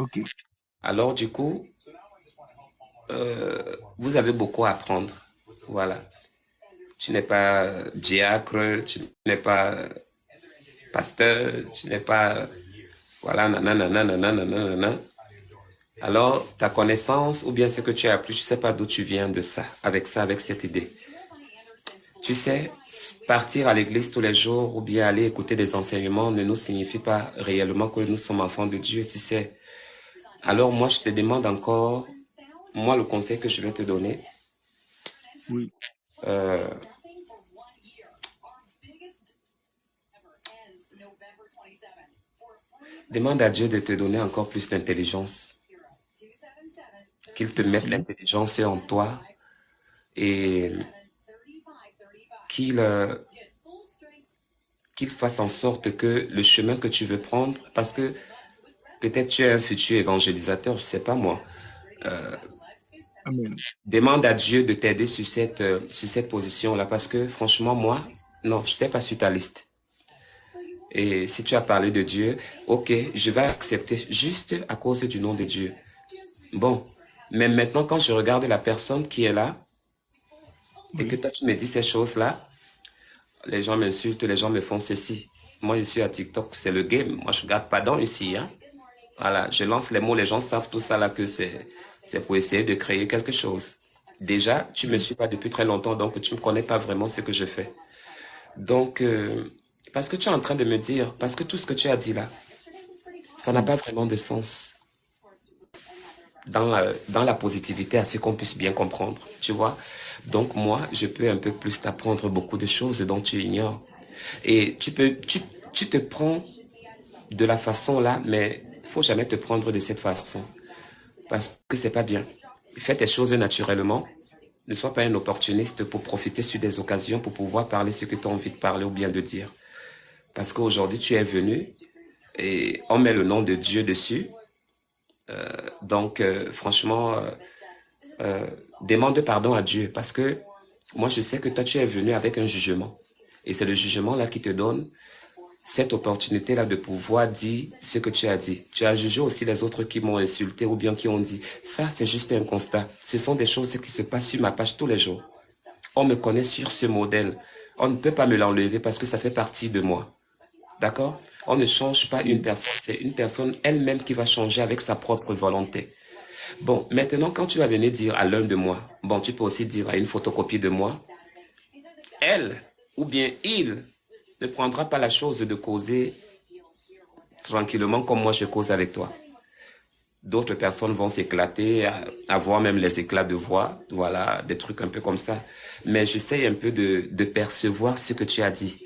Ok. Alors, du coup, vous avez beaucoup à apprendre. Voilà. Tu n'es pas diacre, tu n'es pas pasteur, tu n'es pas, voilà, nanana, nanana, nanana. Alors, ta connaissance ou bien ce que tu as appris, je ne sais pas d'où tu viens de ça, avec cette idée. Tu sais, partir à l'église tous les jours ou bien aller écouter des enseignements ne nous signifie pas réellement que nous sommes enfants de Dieu, tu sais. Alors moi, je te demande encore, moi, le conseil que je vais te donner, Oui. euh, demande à Dieu de te donner encore plus d'intelligence, qu'il te mette Merci. l'intelligence en toi et qu'il qu'il fasse en sorte que le chemin que tu veux prendre, parce que peut-être tu es un futur évangélisateur, je sais pas moi. Amen. Demande à Dieu de t'aider sur cette position-là, parce que franchement, moi, non, je n'étais pas sur ta liste. Et si tu as parlé de Dieu, ok, je vais accepter juste à cause du nom de Dieu. Bon, mais maintenant, quand je regarde la personne qui est là, et que Oui. toi, tu me dis ces choses-là, les gens m'insultent, les gens me font ceci. Moi, je suis à TikTok, c'est le game. Moi, je garde pas dents ici, hein. Voilà, je lance les mots, les gens savent tout ça là que c'est pour essayer de créer quelque chose. Déjà, tu me Oui. suis pas depuis très longtemps, donc tu me connais pas vraiment ce que je fais. Donc, parce que tu es en train de me dire, parce que tout ce que tu as dit là, ça n'a Oui. pas vraiment de sens dans la positivité, à ce qu'on puisse bien comprendre, tu vois. Donc moi, je peux un peu plus t'apprendre beaucoup de choses dont tu ignores. Et tu te prends de la façon là, mais il faut jamais te prendre de cette façon. Parce que c'est pas bien. Fais tes choses naturellement. Ne sois pas un opportuniste pour profiter sur des occasions pour pouvoir parler ce que tu as envie de parler ou bien de dire. Parce qu'aujourd'hui, tu es venu et on met le nom de Dieu dessus. Donc, franchement, euh, demande pardon à Dieu parce que moi, je sais que toi, tu es venu avec un jugement. Et c'est le jugement là qui te donne cette opportunité-là de pouvoir dire ce que tu as dit. Tu as jugé aussi les autres qui m'ont insulté ou bien qui ont dit. Ça, c'est juste un constat. Ce sont des choses qui se passent sur ma page tous les jours. On me connaît sur ce modèle. On ne peut pas me l'enlever parce que ça fait partie de moi. D'accord? On ne change pas une Oui. personne, c'est une personne elle-même qui va changer avec sa propre volonté. Bon, maintenant, quand tu vas venir dire à l'un de moi, bon, tu peux aussi dire à une photocopie de moi, elle ou bien il ne prendra pas la chose de causer tranquillement comme moi je cause avec toi. D'autres personnes vont s'éclater, avoir même les éclats de voix, voilà, des trucs un peu comme ça. Mais j'essaye un peu de percevoir ce que tu as dit.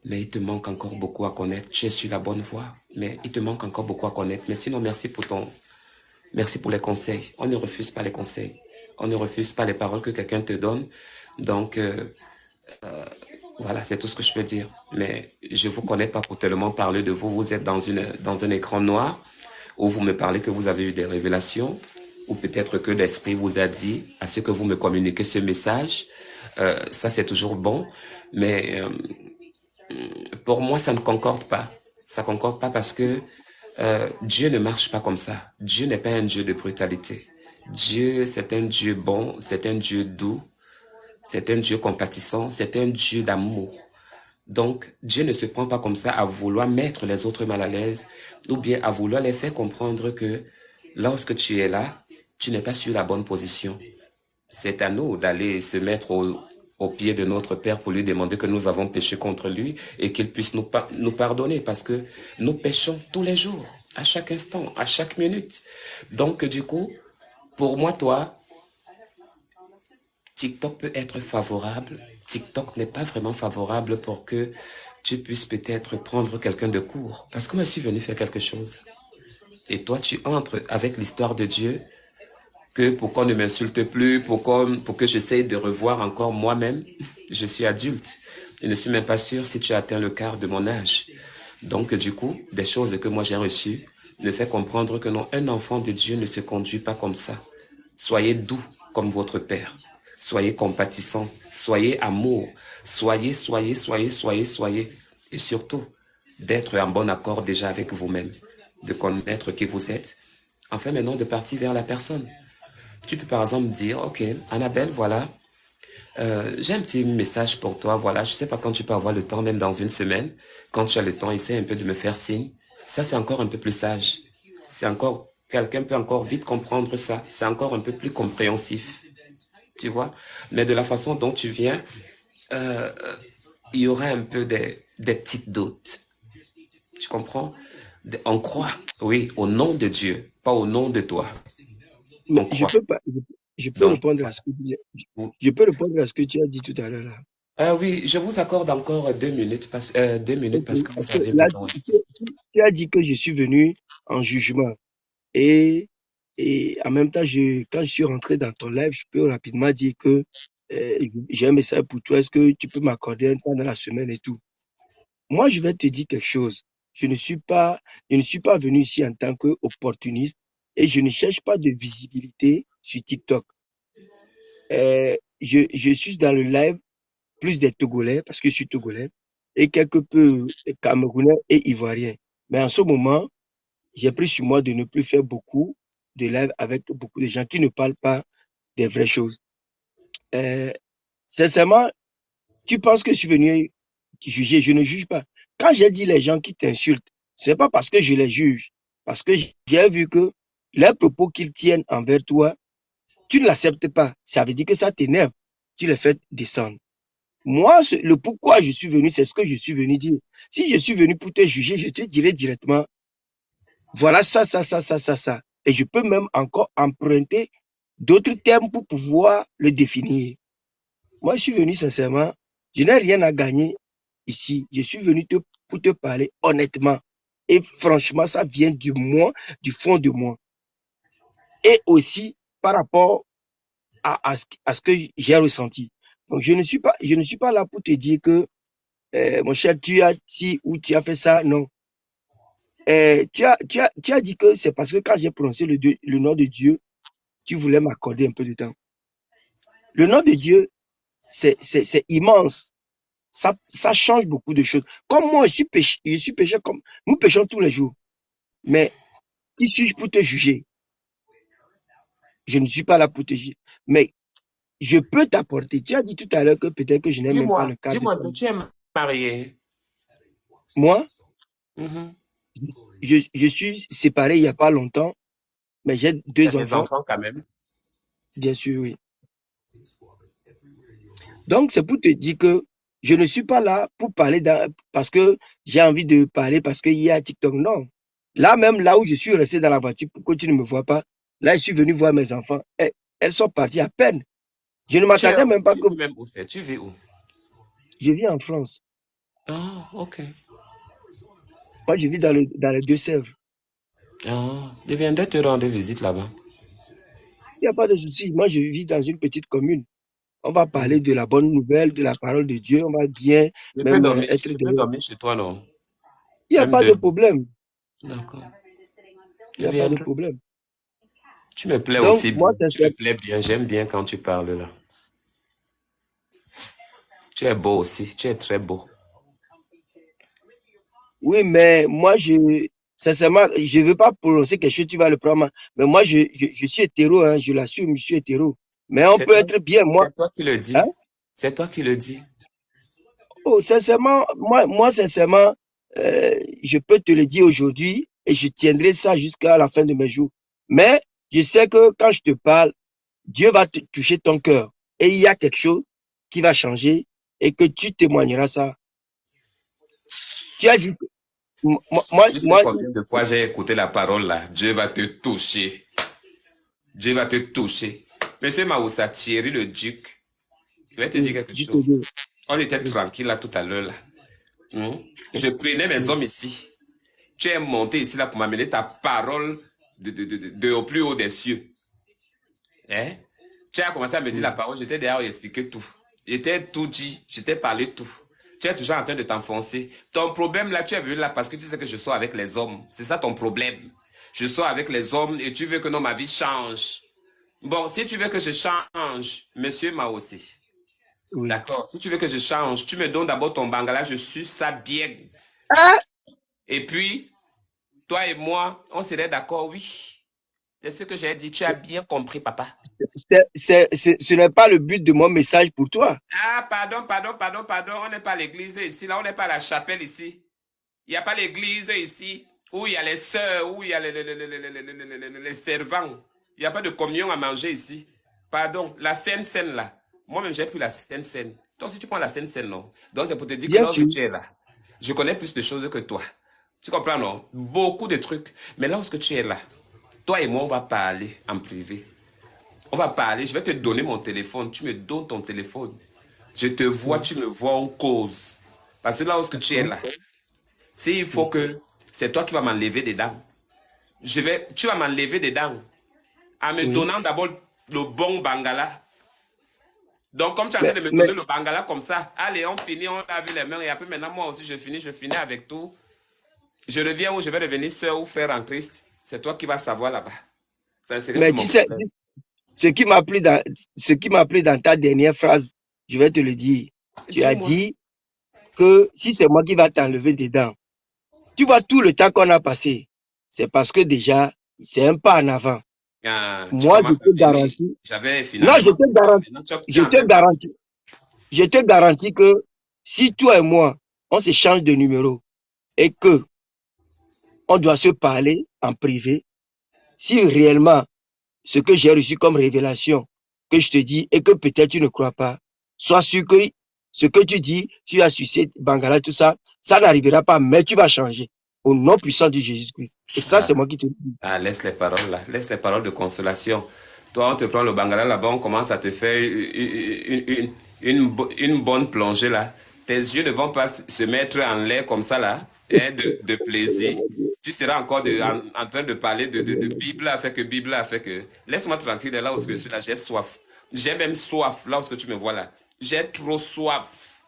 Mais il te manque encore beaucoup à connaître. Tu es sur la bonne voie, mais il te manque encore beaucoup à connaître. Mais sinon, merci pour les conseils. On ne refuse pas les conseils. On ne refuse pas les paroles que quelqu'un te donne. Donc, voilà, c'est tout ce que je peux dire. Mais je vous connais pas pour tellement parler de vous. Vous êtes dans un écran noir où vous me parlez que vous avez eu des révélations ou peut-être que l'esprit vous a dit à ce que vous me communiquez ce message. Ça, c'est toujours bon. Mais pour moi, ça ne concorde pas. Ça concorde pas parce que Dieu ne marche pas comme ça. Dieu n'est pas un Dieu de brutalité. Dieu, c'est un Dieu bon, c'est un Dieu doux, c'est un Dieu compatissant, c'est un Dieu d'amour. Donc, Dieu ne se prend pas comme ça à vouloir mettre les autres mal à l'aise ou bien à vouloir les faire comprendre que lorsque tu es là, tu n'es pas sur la bonne position. C'est à nous d'aller se mettre au pied de notre Père pour lui demander que nous avons péché contre lui et qu'il puisse nous pardonner parce que nous péchons tous les jours, à chaque instant, à chaque minute. Donc, du coup, pour moi, toi, TikTok peut être favorable. TikTok n'est pas vraiment favorable pour que tu puisses peut-être prendre quelqu'un de court. Parce que moi, je suis venu faire quelque chose. Et toi, tu entres avec l'histoire de Dieu, que pour qu'on ne m'insulte plus, pour que j'essaye de revoir encore moi-même. Je suis adulte. Je ne suis même pas sûr si tu as atteint le quart de mon âge. Donc, du coup, des choses que moi j'ai reçues me fait comprendre que non, un enfant de Dieu ne se conduit pas comme ça. Soyez doux comme votre Père. Soyez compatissant. Soyez amour. Soyez. Et surtout, d'être en bon accord déjà avec vous-même. De connaître qui vous êtes enfin maintenant de partir vers la personne. Tu peux par exemple dire, OK, Annabelle, voilà, j'ai un petit message pour toi, voilà, je sais pas quand tu peux avoir le temps, même dans une semaine, quand tu as le temps, essaie un peu de me faire signe. Ça, c'est encore un peu plus sage. C'est encore, quelqu'un peut encore vite comprendre ça. C'est encore un peu plus compréhensif, tu vois. Mais de la façon dont tu viens, euh, il y aura un peu des petites doutes. Tu comprends? On croit, oui, au nom de Dieu, pas au nom de toi. Mais On croit. je peux Donc, répondre à voilà. ce que je peux répondre à ce que tu as dit tout à l'heure là. Oui, je vous accorde encore 2 minutes, 2 minutes Ok, parce que parce vous que avez là, besoin aussi. tu as dit que je suis venu en jugement. Et, et en même temps, quand je suis rentré dans ton live, je peux rapidement dire que j'ai un message pour toi. Est-ce que tu peux m'accorder un temps dans la semaine et tout? Moi, je vais te dire quelque chose. Je ne suis pas venu ici en tant qu'opportuniste et je ne cherche pas de visibilité sur TikTok. Je suis dans le live plus des Togolais parce que je suis Togolais et quelque peu Camerounais et Ivoiriens. Mais en ce moment, j'ai pris sur moi de ne plus faire beaucoup de live avec beaucoup de gens qui ne parlent pas des vraies choses. Euh, Sincèrement, tu penses que je suis venu juger, je ne juge pas. Quand j'ai dit les gens qui t'insultent, c'est pas parce que je les juge, parce que j'ai vu que les propos qu'ils tiennent envers toi, tu ne l'acceptes pas. Ça veut dire que ça t'énerve. Tu les fais descendre. Moi, le pourquoi je suis venu, c'est ce que je suis venu dire. Si je suis venu pour te juger, je te dirai directement, voilà ça, ça, ça, ça, ça, ça. Et je peux même encore emprunter d'autres termes pour pouvoir le définir. Moi, je suis venu sincèrement, je n'ai rien à gagner ici. Je suis venu pour te parler honnêtement. Et franchement, ça vient du moi, du fond de moi. Et aussi par rapport à ce que j'ai ressenti. Donc, je ne suis pas là pour te dire que, mon cher, tu as ci ou tu as fait ça. Non. Tu as dit que c'est parce que quand j'ai prononcé le nom de Dieu, tu voulais m'accorder un peu de temps. Le nom de Dieu, c'est immense. Ça change beaucoup de choses. Comme moi, je suis pécheur comme nous péchons tous les jours. Mais qui suis-je pour te juger? Je ne suis pas là pour te juger. Mais je peux t'apporter. Tu as dit tout à l'heure que peut-être que je n'ai même pas le cadre de Dis-moi, temps. tu es marié? Moi, Mhm. je suis séparé il n'y a pas longtemps, mais j'ai Tu as 2 des enfants, enfants quand même? bien sûr, oui. Donc, c'est pour te dire que je ne suis pas là pour parler parce que j'ai envie de parler parce qu'il y a TikTok. Non. Là même, là où je suis resté dans la voiture, pourquoi tu ne me vois pas? Là, je suis venu voir mes enfants. Elles sont parties à peine. Je ne Tu es m'attendais même où? pas Tu que vis même où c'est? Tu vis où? je vis en France. Ah, ok. Moi, je vis dans les Deux-Sèvres. Ah, je viendrai te rendre visite là-bas. Il n'y a pas de souci. Moi, je vis dans une petite commune. On va Mhm. parler de la bonne nouvelle, de la parole de Dieu. On va bien même être Je peux derrière. dormir chez toi, non? Il n'y a Même pas de deux. problème. D'accord. Il Je n'y a pas de viendrai. problème. Tu me plais Donc, aussi moi, bien. Tu me plais bien. J'aime bien quand tu parles là. Tu es beau aussi. Tu es très beau. oui, mais moi, sincèrement, je ne veux pas prononcer quelque chose, tu vas le prendre. Mais moi, je suis hétéro, hein, je l'assume, je suis hétéro. Mais on C'est peut toi, être bien, moi. c'est toi qui le Hein? dis. C'est toi qui le dis. Oh, sincèrement, sincèrement, je peux te le dire aujourd'hui et je tiendrai ça jusqu'à la fin de mes jours. Mais je sais que quand je te parle, Dieu va te toucher ton cœur. Et il y a quelque chose qui va changer et que tu témoigneras ça. Tu as dit, moi, moi, Tu sais moi, combien de fois j'ai écouté la parole là. Dieu va te toucher. Dieu va te toucher. Monsieur Maoussa, Thierry le duc, je vais te dire oui, quelque je te chose. dis, On était oui, tranquille là tout à l'heure là. Je prenais mes oui, hommes ici. Tu es monté ici là pour m'amener ta parole au plus haut des cieux. Hein? Tu as commencé à me dire la oui. parole, j'étais derrière et expliquer tout. J'étais tout dit, j'étais parlé tout. Tu es toujours en train de t'enfoncer. Ton problème là, tu es venu là parce que tu sais que je sors avec les hommes. C'est ça ton problème. Je sors avec les hommes et tu veux que non, ma vie change. Bon, si tu veux que je change, monsieur m'a aussi. Oui. D'accord. Si tu veux que je change, tu me donnes d'abord ton bangala, je suis ça bien. Ah, Et puis, toi et moi, on serait d'accord, oui. C'est ce que j'ai dit. Tu as bien compris, papa. Ce n'est pas le but de mon message pour toi. Ah, pardon. On n'est pas à l'église ici. Là, on n'est pas à la chapelle ici. Il n'y a pas l'église ici où il y a les sœurs, où il y a les servants. Il n'y a pas de communion à manger ici. Pardon, la Sainte Seine là. Moi-même, j'ai pris la Sainte Seine. Donc, si tu prends la Sainte Seine, non. Donc, c'est pour te dire que Bien lorsque sûr. tu es là, je connais plus de choses que toi. Tu comprends, non? Beaucoup de trucs. Mais lorsque tu es là, toi et moi, on va parler en privé. On va parler, je vais te donner mon téléphone. Tu me donnes ton téléphone. Je te vois, tu me vois, on cause. Parce que lorsque tu es là, s'il faut que c'est toi qui vas m'enlever des dents, tu vas m'enlever des dents en me Oui. donnant d'abord le bon bangala. Donc, comme tu es en train de me Mais donner le bangala comme ça, allez, on finit, on lave les mains et après maintenant, moi aussi, je finis avec tout. Je reviens où je vais devenir soeur ou frère en Christ. C'est toi qui vas savoir là-bas. Ça serait plus Mais mon tu sais, problème. ce qui m'a plu dans ta dernière phrase, je vais te le dire. Tu as Dis-moi. dit que si c'est moi qui va t'enlever des dents, tu vois tout le temps qu'on a passé, c'est parce que déjà, c'est un pas en avant. Ah, tu Moi, je commences à te venir. garantis, J'avais non, finalement. Maintenant, tu je es en te train de parler. garantis, je te garantis que si toi et moi, on se change de numéro et que on doit se parler en privé, si réellement ce que j'ai reçu comme révélation, que je te dis et que peut-être tu ne crois pas, sois sûr que ce que tu dis, tu as sucé Bangala, tout ça, ça n'arrivera pas, mais tu vas changer au nom puissant de Jésus-Christ. Et ça, c'est Ah, moi qui te le dis. laisse les paroles là. Laisse les paroles de consolation. Toi, on te prend le bangala là-bas, on commence à te faire une bonne plongée là. Tes yeux ne vont pas se mettre en l'air comme ça là, hein, de plaisir. Tu seras encore Seigneur, en train de parler Seigneur, de Bible a fait que Bible a fait que. Laisse-moi tranquille là où je suis là, j'ai soif. J'ai même soif là où tu me vois là. J'ai trop soif.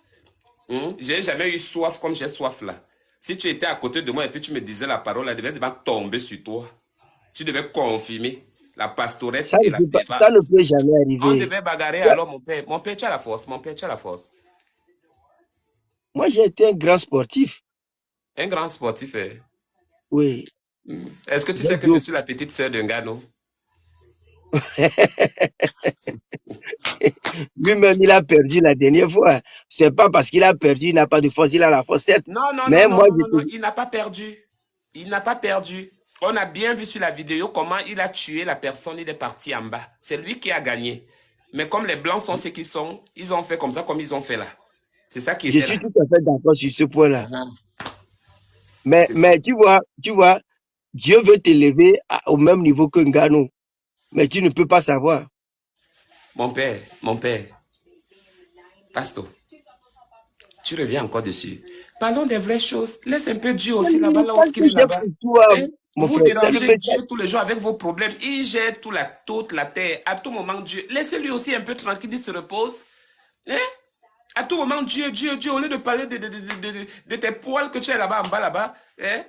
J'ai jamais eu soif comme j'ai soif là. Si tu étais à côté de moi et puis tu me disais la parole, elle devait tomber sur toi. Tu devais confirmer la pastorette et la ça ne servante. peut jamais On arriver. devait bagarrer alors, mon père. Mon père, tu as la force. Mon père, tu as la force. Moi, j'ai été un grand sportif. Un grand sportif. Oui. Est-ce que tu J'ai sais que dit je suis la petite sœur d'un gars, non? lui-même, il a perdu la dernière fois. C'est pas parce qu'il a perdu, il n'a pas de force, il a la force, certes. Non, non, non, Mais non, moi, non, je non, te non. dis, Il n'a pas perdu. Il n'a pas perdu. On a bien vu sur la vidéo comment il a tué la personne. Il est parti en bas. C'est lui qui a gagné. Mais comme les Blancs sont ce qu'ils sont, ils ont fait comme ça, comme ils ont fait là. C'est ça qui je était là. suis tout à fait d'accord sur ce point-là. Ah, Mais, c'est ça. mais tu vois, Dieu veut t'élever au même niveau que Ngano. Mais tu ne peux pas savoir. Mon père, Pasteur, tu reviens encore dessus. Parlons des vraies choses. Laisse un peu Dieu C'est aussi le là-bas, là où message que il est j'ai là-bas. pour toi, Hein? mon Vous frère. C'est le dérangez message. Dieu tous les jours avec vos problèmes. Il gère toute la terre. À tout moment, Dieu. Laissez-lui aussi un peu tranquille, il se repose. Hein? À tout moment, Dieu, au lieu de parler de tes poils que tu as là-bas, en bas, là-bas. Hein?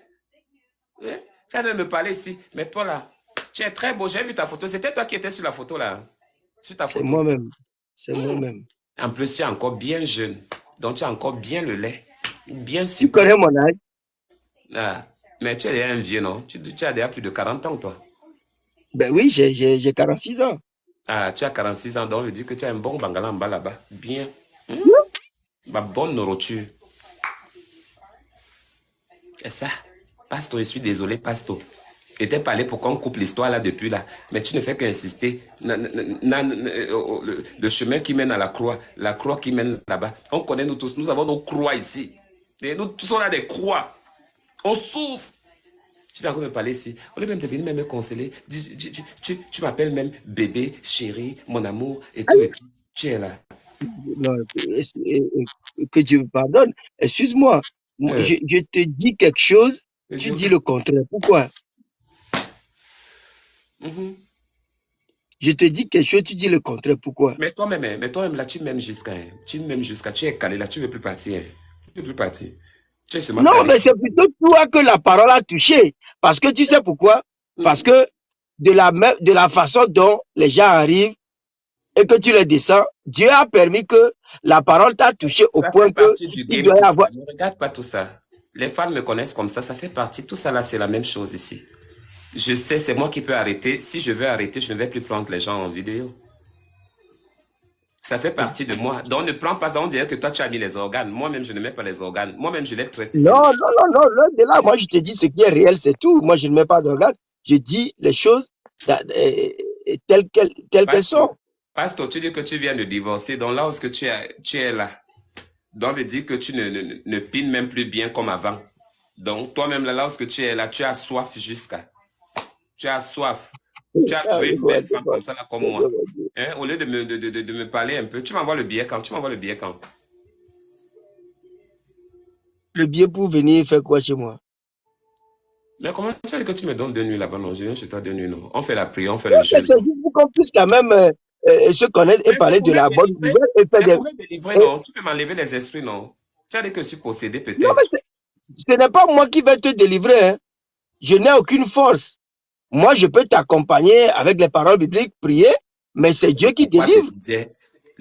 Hein? Tu as de me parler ici. Mais toi là, tu es très beau. J'ai vu ta photo. C'était toi qui étais sur la photo là. Hein? Sur ta C'est photo. moi-même. C'est moi-même. En plus, tu es encore bien jeune. Donc, tu as encore bien le lait. Bien Tu super. connais mon âge? Ah, mais tu es déjà un vieux, non? Tu as déjà plus de 40 ans, toi. Ben oui, j'ai 46 ans. Ah, tu as 46 ans, donc je dis que tu as un bon bangala en bas là-bas. Bien. Ma bonne nourriture. C'est ça. Pasto, je suis désolé, Pasto. Je t'ai parlé pour qu'on coupe l'histoire là depuis là. Mais tu ne fais qu'insister. Le chemin qui mène à la croix qui mène là-bas. On connaît nous tous. Nous avons nos croix ici. Et nous tous, on a des croix. On souffre. Tu viens encore me parler ici. Au lieu même de venir même me consoler, tu m'appelles même bébé, chéri, mon amour et tout et tout. Tu es là. Non, que Dieu me pardonne. Excuse-moi. Euh, Je te dis quelque chose, tu dis le contraire. Pourquoi? Mhm. Je te dis quelque chose, tu dis le contraire. Pourquoi? Mais toi-même là, tu m'aimes jusqu'à. Tu es calé là, tu ne veux plus partir. Tu ne veux plus partir. Tu es seulement Non, calé. mais c'est plutôt toi que la parole a touché. Parce que tu sais pourquoi? Parce que de la façon dont les gens arrivent et que tu les descends, Dieu a permis que la parole t'a touché au Ça point fait que partie du il game, doit y tout avoir. ça. Ne regarde pas tout ça. Les femmes me connaissent comme ça fait partie. Tout ça là, c'est la même chose ici. Je sais, c'est moi qui peux arrêter. Si je veux arrêter, je ne vais plus prendre les gens en vidéo. Ça fait partie de moi. Donc, ne prends pas on dirait que toi, tu as mis les organes. Moi-même, je ne mets pas les organes. Moi-même, je les traite Non, ici. non, non, non, loin de là, moi je te dis ce qui est réel, c'est tout. Moi je ne mets pas d'organes. Je dis les choses telles qu'elles Pasteur, sont. pasteur, tu dis que tu viens de divorcer. Donc là où est-ce que tu es là, donc veut dire que tu ne pines même plus bien comme avant. Donc, toi-même, là où est-ce que tu es là, tu as soif jusqu'à. Tu as soif. Tu as Ah, trouvé je une vois, belle je femme vois, comme ça, là, comme je moi. vois. Hein? Au lieu de me parler un peu, tu m'envoies le billet quand? Tu m'envoies le billet quand? Le billet pour venir faire quoi chez moi? Mais comment tu as dit que tu me donnes 2 nuits là-bas? Non, je viens chez toi 2 nuits, non. On fait la prière, on fait Non, le jeûne. c'est juste pour qu'on puisse quand même se connaître et Mais c'est parler pour de me la bonne délivrer. nouvelle et faire C'est des. pour me délivrer, et- non. Tu peux m'enlever les esprits, non. Tu as dit que je suis possédé, Non, mais peut-être. ce n'est pas moi qui vais te délivrer, hein. Je n'ai aucune force. Moi, je peux t'accompagner avec les paroles bibliques, prier, mais c'est C'est Dieu le qui pourquoi je délivre. disais, c'est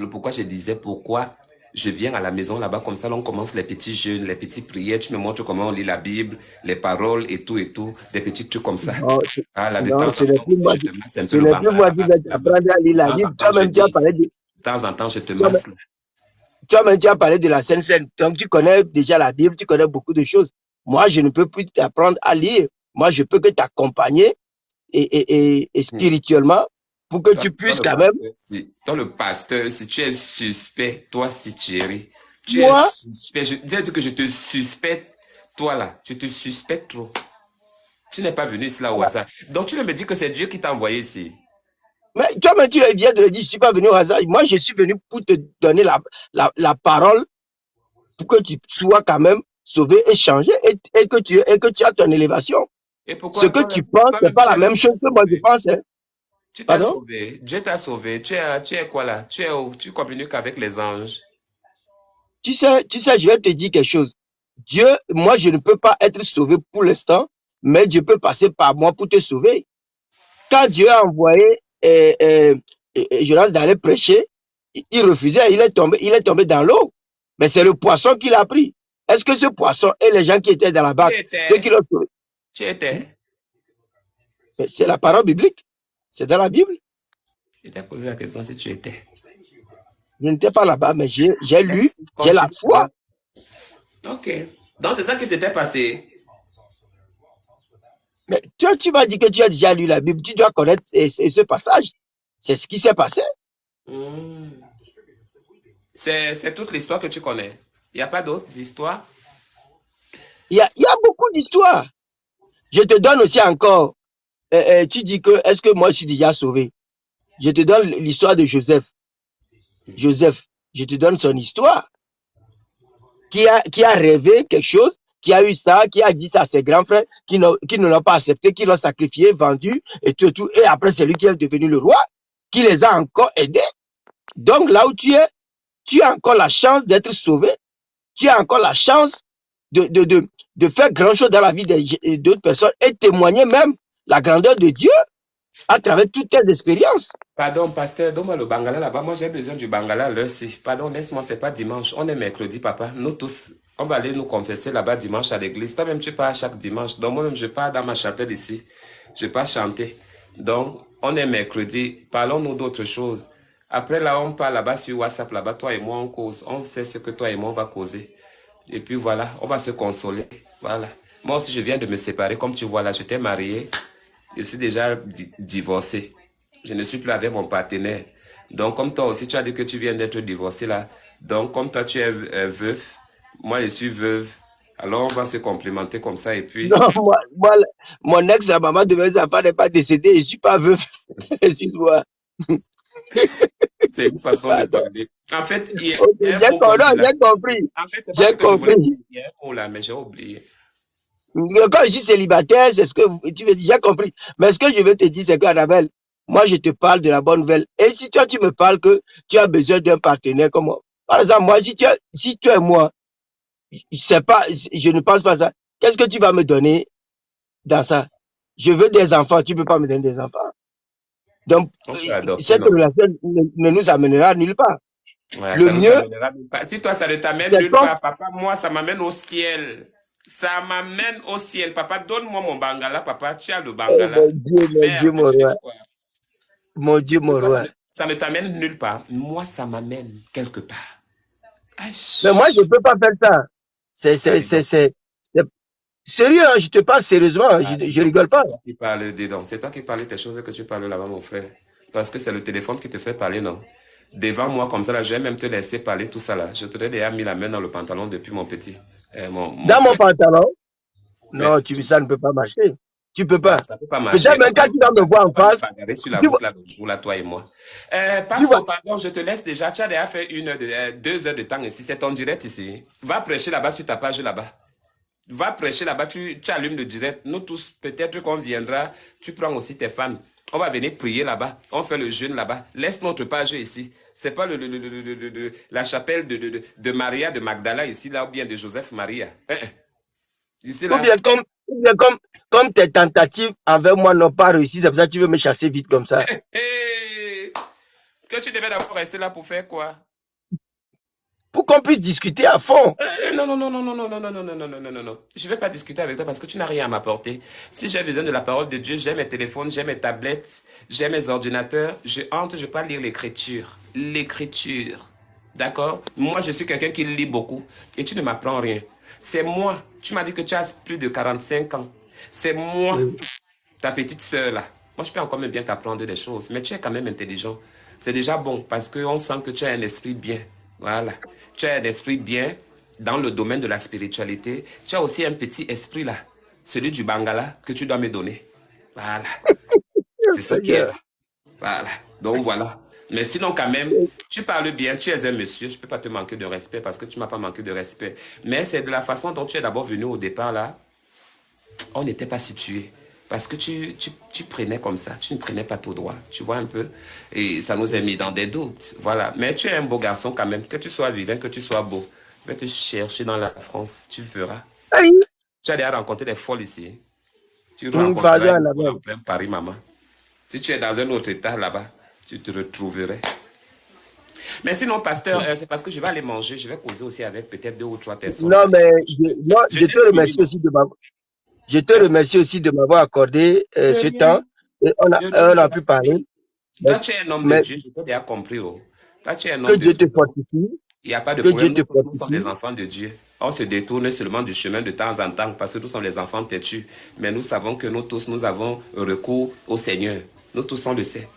le pourquoi je disais pourquoi je viens à la maison là-bas, comme ça, là, on commence les petits jeûnes, les petites prières, tu me montres comment on lit la Bible, les paroles et tout, des petits trucs comme ça. Non, Ah, là, de non, temps ce en n'est temps plus aussi, moi, je te masse un peu ce le n'est plus bangala moi qui là-bas vais avec la main. t'apprendre à lire De la temps Bible. en temps, je Toi-même, tu as glisse. parlé de, De temps en temps, je te toi-même, masse là. toi-même, tu as parlé de la Sainte Seine. Donc, tu connais déjà la Bible, tu connais beaucoup de choses. Moi, je ne peux plus t'apprendre à lire. Moi, je peux que t'accompagner et Hmm. spirituellement pour que Toi, tu puisses quand même. toi, le pasteur, si tu es suspect, toi, si Thierry, tu es Moi, suspect. Je dis que je te suspecte, toi là, je te suspecte trop. Tu n'es pas venu ici là au hasard. Donc tu ne me dis que c'est Dieu qui t'a envoyé ici. mais toi-même, tu viens de le dire, je ne suis pas venu au hasard. Moi, je suis venu pour te donner la parole pour que tu sois quand même sauvé et changé et que tu as ton élévation. Et Ce pourquoi que tu penses, ce n'est toi-même pas tu la es là, même tu chose t'es que moi je sauvé. pense. Hein. Tu t'es Pardon? sauvé. Dieu t'a sauvé. Tu es quoi là? Tu es où? Tu communiques avec les anges. Tu sais, je vais te dire quelque chose. Dieu, moi, je ne peux pas être sauvé pour l'instant, mais Dieu peut passer par moi pour te sauver. Quand Dieu a envoyé Jonas d'aller prêcher, il refusait, il est tombé dans l'eau. Mais c'est le poisson qui l'a pris. Est-ce que ce poisson et les gens qui étaient dans la Tu barque, ceux qui étais. l'ont sauvé? Tu étais. Mais c'est la parole biblique. C'est dans la Bible. Je t'ai posé la question si tu étais. Je n'étais pas là-bas, mais j'ai lu, Merci. j'ai la Continue foi. alors. Ok. Donc c'est ça qui s'était passé. Mais toi, tu m'as dit que tu as déjà lu la Bible. Tu dois connaître ce passage. C'est ce qui s'est passé. Hmm. C'est toute l'histoire que tu connais. Il n'y a pas d'autres histoires. Il y a beaucoup d'histoires. Je te donne aussi encore. Tu dis que est-ce que moi je suis déjà sauvé? Je te donne l'histoire de Joseph. Joseph, je te donne son histoire. Qui a rêvé quelque chose, qui a eu ça, qui a dit ça à ses grands frères, qui ne l'ont pas accepté, qui l'ont sacrifié, vendu, et tout, tout. Et après, c'est lui qui est devenu le roi, qui les a encore aidés. Donc là où tu as encore la chance d'être sauvé. Tu as encore la chance de faire grand chose dans la vie d'autres personnes et témoigner même la grandeur de Dieu à travers toutes tes expériences. Pardon, pasteur, donne-moi le bangala là-bas. Moi, j'ai besoin du bangala là-ci. Pardon, laisse-moi, c'est pas dimanche. On est mercredi, papa. Nous tous, on va aller nous confesser là-bas dimanche à l'église. Toi-même, tu pars chaque dimanche. Donc, moi-même, je pars dans ma chapelle ici. Je pars chanter. Donc, on est mercredi. Parlons-nous d'autre chose. Après, là, on parle là-bas sur WhatsApp. Là-bas, toi et moi, on cause. On sait ce que toi et moi, on va causer. Et puis, voilà, on va se consoler. Voilà. Moi aussi, je viens de me séparer. Comme tu vois là, j'étais marié. Je suis déjà divorcé. Je ne suis plus avec mon partenaire. Donc, comme toi aussi, tu as dit que tu viens d'être divorcé là. Donc, comme toi, tu es veuf, moi, je suis veuve. Alors, on va se complémenter comme ça et puis... Non, mon ex, la maman de mes enfants n'est pas décédée, je ne suis pas veuf. Excuse-moi. C'est une façon de Pardon. parler. En fait, il y a Okay, un mot qu'on dit là. j'ai compris. En fait, c'est pas ce J'ai que je voulais compris. dire. Il y a un mot là, mais j'ai oublié. Quand je suis célibataire, c'est ce que tu veux dire, j'ai compris. Mais ce que je veux te dire, c'est qu'Annabelle, moi, je te parle de la bonne nouvelle. Et si toi, tu me parles que tu as besoin d'un partenaire comme moi, par exemple, moi, si tu es moi, je ne pense pas ça. Qu'est-ce que tu vas me donner dans ça? Je veux des enfants, tu ne peux pas me donner des enfants. Donc, On peut adopter, cette non? relation ne nous amènera nulle part. Ouais, Le ça nous mieux, amènera nulle part. Si toi, ça ne t'amène c'est nulle comme, part, papa, moi, ça m'amène au ciel. Ça m'amène au ciel. Papa, donne-moi mon bangala. Papa, tu as le Oh bangala. mon Mais Dieu, après, mon tu dis roi. quoi? Mon Dieu, Que mon toi, roi. ça ne t'amène nulle part. Moi, ça m'amène quelque part. Mais moi, je Aïe. ne peux pas faire ça. C'est Ah, c'est- dis c'est- donc. c'est- c'est sérieux, hein, je te parle sérieusement, hein, Ah, dis je donc. rigole pas. C'est toi qui parles, dis donc. C'est toi qui parles tes choses que tu parles là-bas, mon frère. Parce que c'est le téléphone qui te fait parler, non? Devant moi, comme ça, là, je vais même te laisser parler tout ça, là. Je t'aurais déjà mis la main dans le pantalon depuis mon petit. Mon Dans mon frère. pantalon, Mais non, ça ne peut pas marcher. Tu peux bah, pas. ça peut pas marcher. Peut-être même quand tu vas me voir On en va nous face, bagarrer sur la tu route vas, là, l'autre jour, là, toi et moi. tu vas, Pasteur, pardon, je te laisse déjà. Tu as déjà fait 2 heures de temps ici. C'est ton direct ici. Va prêcher là-bas sur ta page là-bas. Va prêcher là-bas, tu allumes le direct. Nous tous, peut-être qu'on viendra. Tu prends aussi tes fans. On va venir prier là-bas. On fait le jeûne là-bas. Laisse notre page ici. C'est pas la chapelle de Maria de Magdala ici, là, ou bien de Joseph Maria. Ici, ou là. bien comme tes tentatives envers moi n'ont pas réussi, c'est pour ça que tu veux me chasser vite comme ça. Hey, que tu devais d'abord rester là pour faire quoi? Pour qu'on puisse discuter à fond. Non, non, non, non, non, non, non, non, non, non, non, non, non, non, non. Je ne vais pas discuter avec toi parce que tu n'as rien à m'apporter. Si j'ai besoin de la parole de Dieu, j'ai mes téléphones, j'ai mes tablettes, j'ai mes ordinateurs, je entre, je peux lire l'écriture. L'écriture. D'accord? Moi, je suis quelqu'un qui lit beaucoup et tu ne m'apprends rien. C'est moi. Tu m'as dit que tu as plus de 45 ans. C'est moi, Oui. ta petite sœur là. Moi, je peux encore même bien t'apprendre des choses, mais tu es quand même intelligent. C'est déjà bon parce qu'on sent que tu as un esprit bien. Voilà. Tu as un esprit bien dans le domaine de la spiritualité. Tu as aussi un petit esprit là, celui du Bangala que tu dois me donner. Voilà. C'est ça qui est Seigneur. là. Voilà. Donc voilà. Mais sinon, quand même, tu parles bien, tu es un monsieur, je ne peux pas te manquer de respect parce que tu ne m'as pas manqué de respect. Mais c'est de la façon dont tu es d'abord venu au départ là, on n'était pas situé. Parce que tu prenais comme ça, tu ne prenais pas tout droit, tu vois un peu. Et ça nous a mis dans des doutes. Voilà. Mais tu es un beau garçon quand même, que tu sois vilain, que tu sois beau. Je vais te chercher dans la France, tu verras. Aïe, Tu as déjà rencontré des folles ici. Tu rencontreras pardon une la folle en même. plein Paris, maman. Si tu es dans un autre état là-bas, tu te retrouverais. Mais sinon, pasteur, c'est parce que je vais aller manger. Je vais causer aussi avec peut-être 2 ou 3 personnes Non, là. mais moi, Je t'ai suivi, non? je te Hein? remercie aussi de m'avoir accordé De ce rien. temps. Et De rien, on c'est a la pu parler. famille. Mais, Toi, tu es un homme de mais Dieu, je t'ai déjà compris. Oh. Toi, tu es un que homme de Dieu te Dieu. Oh. fortifie, Il n'y a pas de que Dieu problème. te Nous sommes des fortifie. enfants de Dieu. On se détourne seulement du chemin de temps en temps parce que nous sommes les enfants têtus. Mais nous savons que nous tous, nous avons recours au Seigneur. Nous tous, on le sait.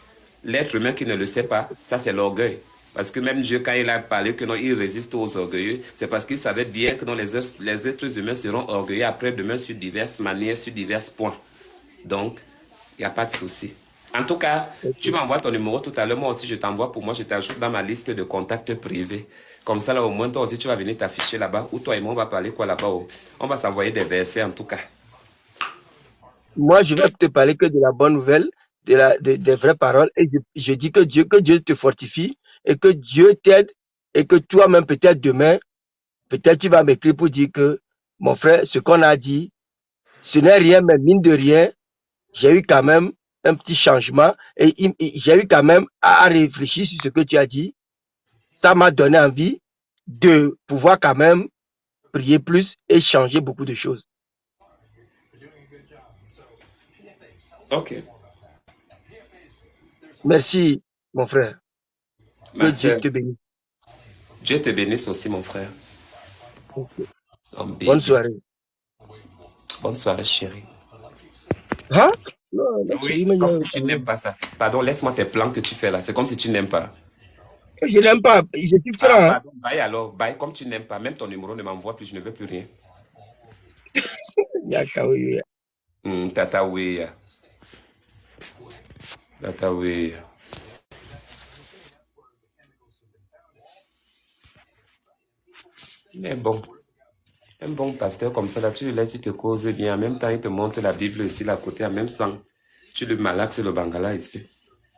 L'être humain qui ne le sait pas, ça, c'est l'orgueil. Parce que même Dieu, quand il a parlé que non, il résiste aux orgueilleux, c'est parce qu'il savait bien que non, les êtres humains seront orgueilleux après-demain sur diverses manières, sur divers points. Donc, il n'y a pas de souci. En tout cas, tu m'envoies ton numéro tout à l'heure. Moi aussi, je t'envoie pour moi. Je t'ajoute dans ma liste de contacts privés. Comme ça, là, au moins, toi aussi, tu vas venir t'afficher là-bas. Ou toi et moi, on va parler quoi là-bas? Oh. On va s'envoyer des versets, en tout cas. Moi, je vais te parler que de la bonne nouvelle, des vraies paroles. Et je dis que Dieu te fortifie et que Dieu t'aide et que toi-même, peut-être demain, peut-être tu vas m'écrire pour dire que, mon frère, ce qu'on a dit, ce n'est rien, mais mine de rien, j'ai eu quand même un petit changement et j'ai eu quand même à réfléchir sur ce que tu as dit. Ça m'a donné envie de pouvoir quand même prier plus et changer beaucoup de choses. Ok. Merci, mon frère. Que Ma Dieu soeur, te bénisse. Dieu te bénisse aussi, mon frère. Oh, Bonne baby. soirée. Bonne soirée, chérie. Hein? Non, la chérie, Oui, mais comme si tu n'aimes pas ça. Pardon, laisse-moi tes plans que tu fais là. C'est comme si tu n'aimes pas. je n'aime pas. Je suis Ah, franc. Hein? pardon, bye alors. Bye, comme tu n'aimes pas. Même ton numéro ne m'envoie plus, je ne veux plus rien. Yakawe. Tata Weya. Tata Weya. Mais bon, un bon pasteur comme ça, là, tu le laisses, il te cause bien. En même temps, il te montre la Bible ici, là, à côté, en même temps. Tu le malaxes le bangala ici.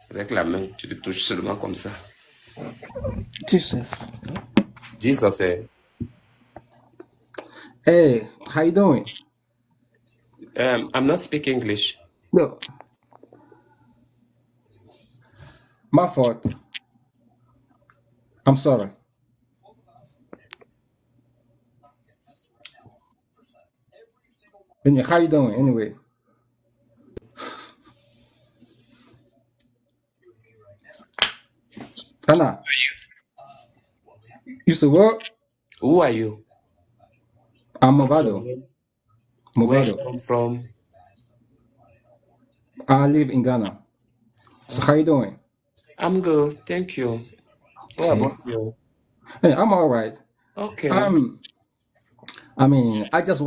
Avec la main, tu le touches seulement comme ça. Jesus. Dis ça, c'est. Hey, how you doing? I'm not speaking English. Look, my fault. I'm sorry. Anyway, how you doing? Anyway, Anna, you say what? Who are you? I'm What's your Movado. name? Where you Movado. come from? I live in Ghana. So how you doing? I'm good, thank you. What Okay. about you? Hey, I'm all right. Okay. I mean, I just